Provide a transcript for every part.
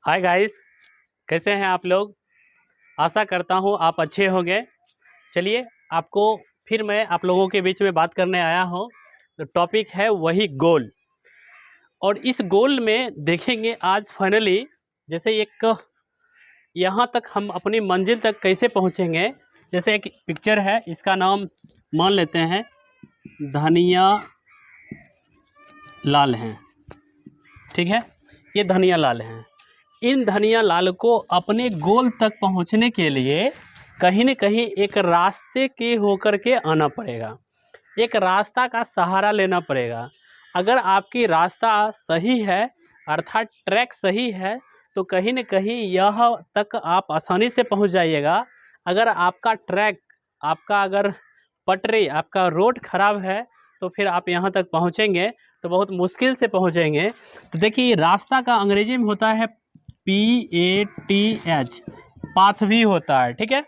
Hi guys, कैसे हैं आप लोग। आशा करता हूँ आप अच्छे होंगे। चलिए, आपको फिर मैं आप लोगों के बीच में बात करने आया हूँ। तो टॉपिक है वही गोल, और इस गोल में देखेंगे आज फाइनली जैसे एक यहाँ तक हम अपनी मंजिल तक कैसे पहुँचेंगे। जैसे एक पिक्चर है, इसका नाम मान लेते हैं धनिया लाल हैं, ठीक है। ये धनिया लाल हैं। इन धनिया लाल को अपने गोल तक पहुंचने के लिए कहीं न कहीं एक रास्ते के होकर के आना पड़ेगा, एक रास्ता का सहारा लेना पड़ेगा। अगर आपकी रास्ता सही है अर्थात ट्रैक सही है तो कहीं न कहीं यह तक आप आसानी से पहुंच जाइएगा। अगर आपका ट्रैक, आपका अगर पटरी, आपका रोड खराब है तो फिर आप यहाँ तक पहुँचेंगे तो बहुत मुश्किल से पहुँचेंगे। तो देखिए, रास्ता का अंग्रेजी में होता है PATH, पाथ भी होता है, ठीक है।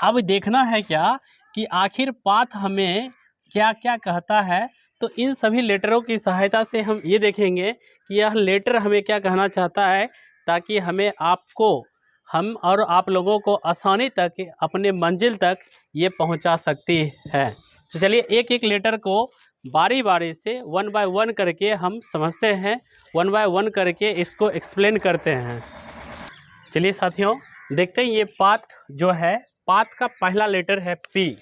अब देखना है क्या कि आखिर पाथ हमें क्या क्या कहता है। तो इन सभी लेटरों की सहायता से हम ये देखेंगे कि यह लेटर हमें क्या कहना चाहता है, ताकि हमें हम और आप लोगों को आसानी तक अपने मंजिल तक ये पहुंचा सकती है। तो चलिए एक एक लेटर को बारी बारी से वन बाय वन करके हम समझते हैं, वन बाय वन करके इसको एक्सप्लेन करते हैं। चलिए साथियों, देखते हैं ये पाथ जो है, पाथ का पहला लेटर है P।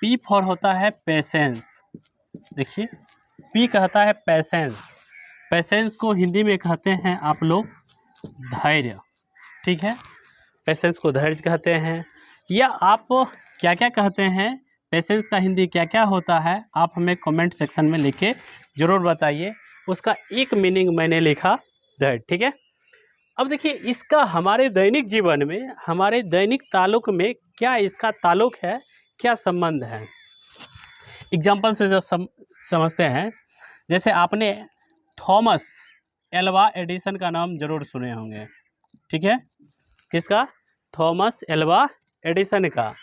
P फॉर होता है पेशेंस। देखिए, P कहता है पेशेंस। पेशेंस को हिंदी में कहते हैं आप लोग धैर्य, ठीक है। पेशेंस को धैर्य कहते हैं, या आप क्या क्या कहते हैं, पेशेंस का हिंदी क्या क्या होता है, आप हमें कमेंट सेक्शन में लिख के ज़रूर बताइए। उसका एक मीनिंग मैंने लिखा धैर्य, ठीक है। अब देखिए, इसका हमारे दैनिक जीवन में, हमारे दैनिक ताल्लुक में क्या इसका ताल्लुक है, क्या संबंध है। एग्जाम्पल से जो समझते हैं, जैसे आपने थॉमस एल्वा एडिसन का नाम जरूर सुने होंगे, ठीक है। किसका? थॉमस एल्वा एडिसन का।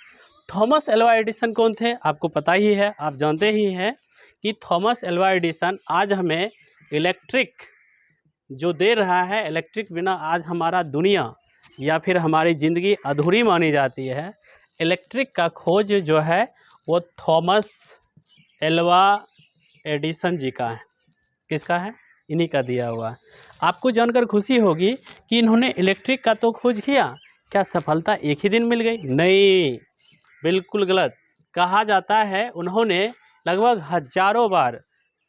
थॉमस एल्वा एडिसन कौन थे, आपको पता ही है, आप जानते ही हैं कि थॉमस एल्वा एडिसन आज हमें इलेक्ट्रिक जो दे रहा है। इलेक्ट्रिक बिना आज हमारा दुनिया या फिर हमारी ज़िंदगी अधूरी मानी जाती है। इलेक्ट्रिक का खोज जो है वो थॉमस एल्वा एडिसन जी का है। किसका है? इन्हीं का दिया हुआ है। आपको जानकर खुशी होगी कि इन्होंने इलेक्ट्रिक का तो खोज किया, क्या सफलता एक ही दिन मिल गई? नहीं, बिल्कुल गलत। कहा जाता है उन्होंने लगभग हजारों बार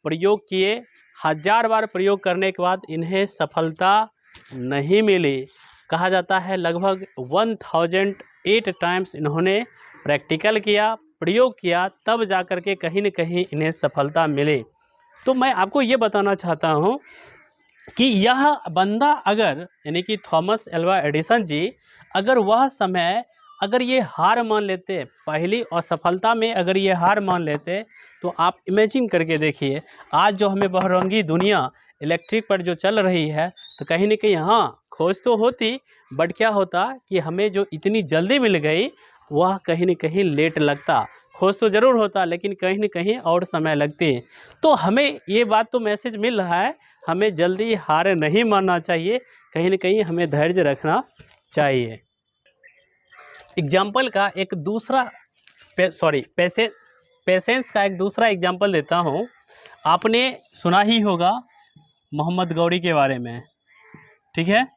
प्रयोग किए, 1000 बार प्रयोग करने के बाद इन्हें सफलता नहीं मिली। कहा जाता है लगभग 1008 टाइम्स इन्होंने प्रैक्टिकल किया, प्रयोग किया, तब जाकर के कहीं न कहीं इन्हें सफलता मिली। तो मैं आपको ये बताना चाहता हूँ कि यह बंदा अगर, यानी कि थॉमस एल्वा एडिसन जी, अगर वह समय अगर ये हार मान लेते, पहली असफलता में अगर ये हार मान लेते, तो आप इमेजिन करके देखिए, आज जो हमें बहुरंगी दुनिया इलेक्ट्रिक पर जो चल रही है, तो कहीं न कहीं हाँ खोज तो होती, बट क्या होता कि हमें जो इतनी जल्दी मिल गई वह कहीं न कहीं लेट लगता। खोज तो ज़रूर होता लेकिन कहीं न कहीं और समय लगती। तो हमें ये बात तो मैसेज मिल रहा है, हमें जल्दी हार नहीं मानना चाहिए, कहीं न कहीं हमें धैर्य रखना चाहिए। एग्जाम्पल का एक दूसरा पेशेंस का एक दूसरा एग्जाम्पल देता हूँ। आपने सुना ही होगा मोहम्मद गौरी के बारे में, ठीक है।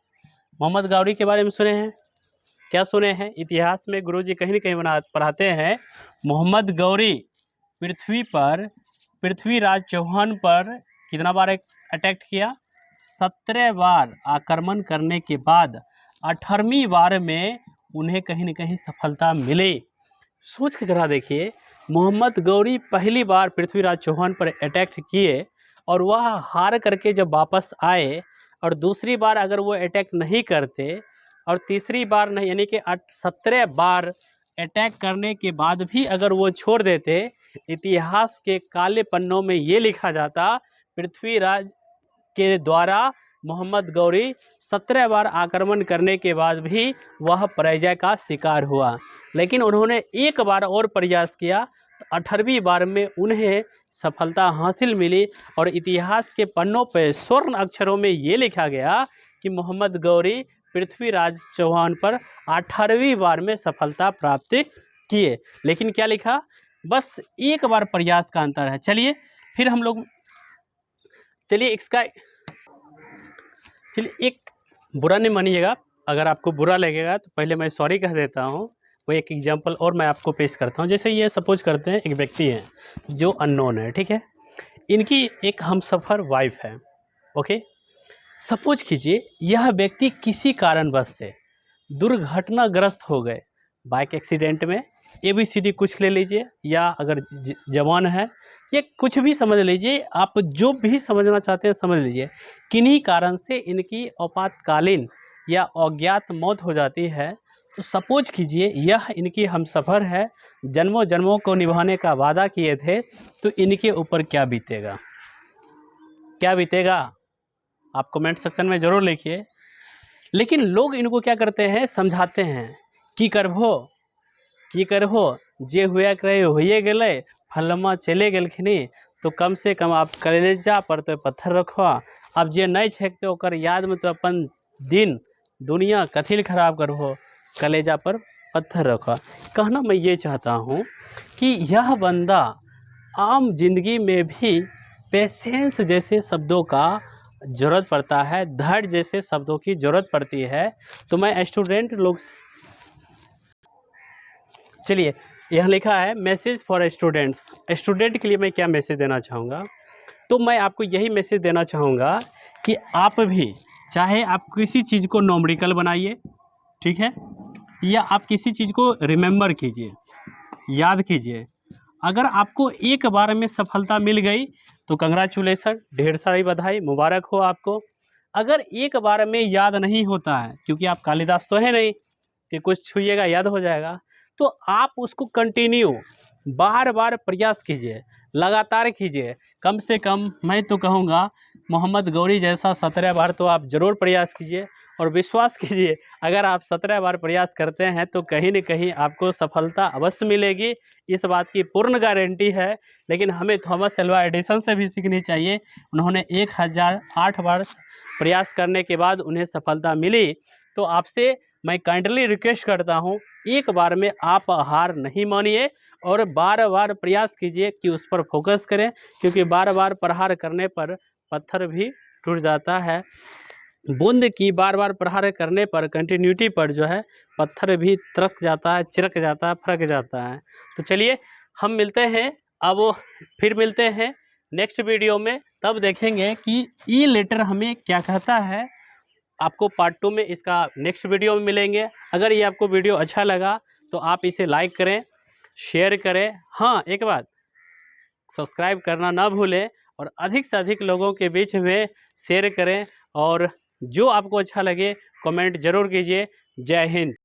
मोहम्मद गौरी के बारे में सुने हैं? क्या सुने हैं? इतिहास में गुरुजी कहीं न कहीं पढ़ाते हैं, मोहम्मद गौरी पृथ्वीराज चौहान पर कितना बार अटैक किया? 17 बार आक्रमण करने के बाद 18वीं बार में उन्हें कहीं न कहीं सफलता मिली। सोच के जरा देखिए, मोहम्मद गौरी पहली बार पृथ्वीराज चौहान पर अटैक किए और वह हार करके जब वापस आए, और दूसरी बार अगर वो अटैक नहीं करते और तीसरी बार नहीं, यानी कि 17 बार अटैक करने के बाद भी अगर वो छोड़ देते, इतिहास के काले पन्नों में ये लिखा जाता पृथ्वीराज के द्वारा मोहम्मद गौरी 17 बार आक्रमण करने के बाद भी वह पराजय का शिकार हुआ। लेकिन उन्होंने एक बार और प्रयास किया, तो 18वीं बार में उन्हें सफलता हासिल मिली और इतिहास के पन्नों पर स्वर्ण अक्षरों में ये लिखा गया कि मोहम्मद गौरी पृथ्वीराज चौहान पर 18वीं बार में सफलता प्राप्त किए। लेकिन क्या लिखा, बस एक बार प्रयास का अंतर है। चलिए फिर हम लोग, चलिए एक बुरा नहीं मानिएगा, अगर आपको बुरा लगेगा तो पहले मैं सॉरी कह देता हूँ। वो एक एग्जांपल और मैं आपको पेश करता हूँ। जैसे ये सपोज करते हैं एक व्यक्ति है जो अननोन है, ठीक है, इनकी एक हमसफ़र वाइफ है, ओके। सपोज कीजिए यह व्यक्ति किसी कारणवश से दुर्घटनाग्रस्त हो गए, बाइक एक्सीडेंट में, ABCD कुछ ले लीजिए, या अगर जवान है ये कुछ भी समझ लीजिए, आप जो भी समझना चाहते हैं समझ लीजिए। किन्हीं कारण से इनकी आपातकालीन या अज्ञात मौत हो जाती है, तो सपोज कीजिए यह इनकी हमसफ़र है, जन्मों जन्मों को निभाने का वादा किए थे, तो इनके ऊपर क्या बीतेगा, क्या बीतेगा, आप कमेंट सेक्शन में ज़रूर लिखिए। लेकिन लोग इनको क्या करते हैं, समझाते हैं की करबो जे हुआ करे होइए गेले, फलमा चले गेलखिनी, तो कम से कम आप कलेजा पर तो पत्थर रखो, अब जे नहीं छेकते ओकर याद में तो अपन दिन दुनिया कथिल खराब करबो, कलेजा पर पत्थर रखो। कहना मैं ये चाहता हूँ कि यह बंदा आम जिंदगी में भी पेशेंस जैसे शब्दों का ज़रूरत पड़ता है, धैर्य जैसे शब्दों की ज़रूरत पड़ती है। तो मैं स्टूडेंट लोग, चलिए यह लिखा है मैसेज फॉर स्टूडेंट्स, स्टूडेंट के लिए मैं क्या मैसेज देना चाहूँगा, तो मैं आपको यही मैसेज देना चाहूँगा कि आप भी, चाहे आप किसी चीज़ को नॉमरिकल बनाइए, ठीक है, या आप किसी चीज़ को रिमेंबर कीजिए, याद कीजिए। अगर आपको एक बार में सफलता मिल गई तो कंग्रेचुलेसन, ढेर सारी बधाई, मुबारक हो आपको। अगर एक बार में याद नहीं होता है, क्योंकि आप कालिदास तो है नहीं कि कुछ छूइएगा याद हो जाएगा, तो आप उसको कंटिन्यू बार बार प्रयास कीजिए, लगातार कीजिए। कम से कम मैं तो कहूँगा मोहम्मद गौरी जैसा 17 बार तो आप ज़रूर प्रयास कीजिए, और विश्वास कीजिए अगर आप 17 बार प्रयास करते हैं तो कहीं न कहीं आपको सफलता अवश्य मिलेगी, इस बात की पूर्ण गारंटी है। लेकिन हमें थॉमस एल्वा एडिसन से भी सीखनी चाहिए, उन्होंने 1008 बार प्रयास करने के बाद उन्हें सफलता मिली। तो आपसे मैं काइंडली रिक्वेस्ट करता हूँ, एक बार में आप हार नहीं मानिए और बार बार प्रयास कीजिए कि उस पर फोकस करें, क्योंकि बार बार प्रहार करने पर पत्थर भी टूट जाता है। बूंद की बार बार प्रहार करने पर, कंटिन्यूटी पर जो है पत्थर भी तरक जाता है, चिरक जाता है, फरक जाता है। तो चलिए हम मिलते हैं, अब फिर मिलते हैं नेक्स्ट वीडियो में, तब देखेंगे कि ई लेटर हमें क्या कहता है। आपको पार्ट 2 में इसका नेक्स्ट वीडियो में मिलेंगे। अगर ये आपको वीडियो अच्छा लगा तो आप इसे लाइक करें, शेयर करें, हाँ एक बात, सब्सक्राइब करना ना भूलें, और अधिक से अधिक लोगों के बीच में शेयर करें, और जो आपको अच्छा लगे कमेंट ज़रूर कीजिए। जय हिंद।